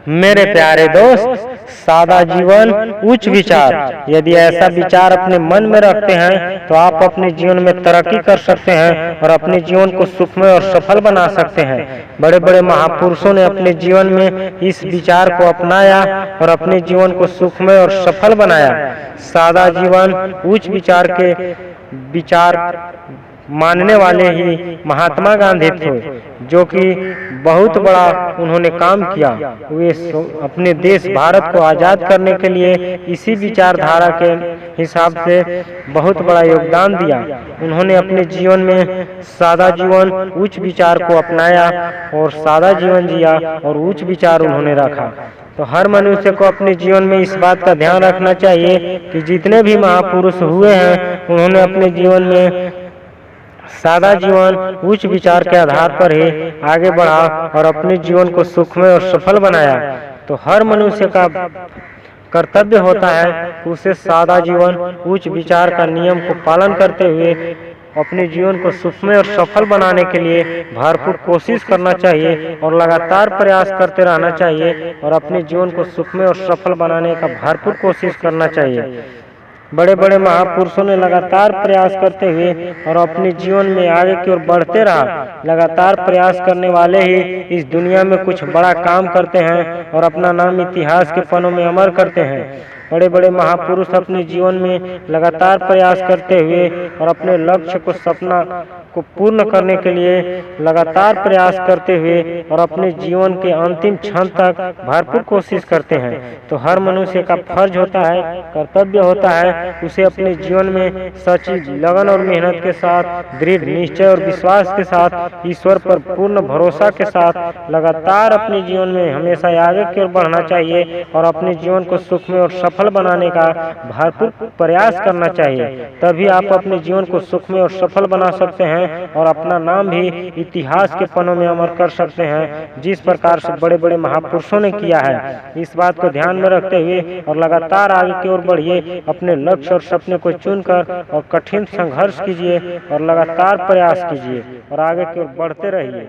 मेरे प्यारे दोस्त, सादा जीवन उच्च विचार, यदि ऐसा विचार अपने मन में रखते हैं तो आप अपने जीवन में तरक्की कर सकते हैं और अपने जीवन को सुखमय और सफल बना सकते हैं। बड़े बड़े महापुरुषों ने अपने जीवन में इस विचार को अपनाया और अपने जीवन को सुखमय और सफल बनाया। सादा जीवन उच्च विचार के विचार मानने वाले ही महात्मा गांधी थे, जो कि बहुत बड़ा उन्होंने काम किया। वे अपने देश भारत को आज़ाद करने के लिए इसी विचारधारा के हिसाब से बहुत बड़ा योगदान दिया। उन्होंने अपने जीवन में सादा जीवन उच्च विचार को अपनाया और सादा जीवन जिया और उच्च विचार उन्होंने रखा। तो हर मनुष्य को अपने जीवन में इस बात का ध्यान रखना चाहिए कि जितने भी महापुरुष हुए हैं उन्होंने अपने जीवन में सादा जीवन उच्च विचार के आधार पर ही आगे बढ़ा और अपने जीवन को सुखमय और सफल बनाया। तो हर मनुष्य का कर्तव्य होता है कि उसे सादा जीवन उच्च विचार का नियम को पालन करते हुए अपने जीवन को सुखमय और सफल बनाने के लिए भरपूर कोशिश करना चाहिए और लगातार प्रयास करते रहना चाहिए और अपने जीवन को सुखमय और सफल बनाने का भरपूर कोशिश करना चाहिए। बड़े बड़े महापुरुषों ने लगातार प्रयास करते हुए और अपने जीवन में आगे की ओर बढ़ते रहा। लगातार प्रयास करने वाले ही इस दुनिया में कुछ बड़ा काम करते हैं और अपना नाम इतिहास के पन्नों में अमर करते हैं। बड़े बड़े महापुरुष अपने जीवन में लगातार प्रयास करते हुए और अपने लक्ष्य को सपना को पूर्ण करने के लिए लगातार प्रयास करते हुए और अपने जीवन के अंतिम क्षण तक भरपूर कोशिश करते हैं। तो हर मनुष्य का फर्ज होता है, कर्तव्य होता है, उसे अपने जीवन में सच्ची लगन और मेहनत के साथ, दृढ़ निश्चय और विश्वास के साथ, ईश्वर पर पूर्ण भरोसा के साथ लगातार अपने जीवन में हमेशा आगे की ओर बढ़ना चाहिए और अपने जीवन को सुखमय और सफल बनाने का भरपूर प्रयास करना चाहिए। तभी आप अपने जीवन को सुखमय और सफल बना सकते हैं और अपना नाम भी इतिहास के पन्नों में अमर कर सकते हैं, जिस प्रकार से बड़े बड़े महापुरुषों ने किया है। इस बात को ध्यान में रखते हुए और लगातार आगे की ओर बढ़िए, अपने लक्ष्य और सपने को चुनकर और कठिन संघर्ष कीजिए और लगातार प्रयास कीजिए और आगे की ओर बढ़ते रहिए।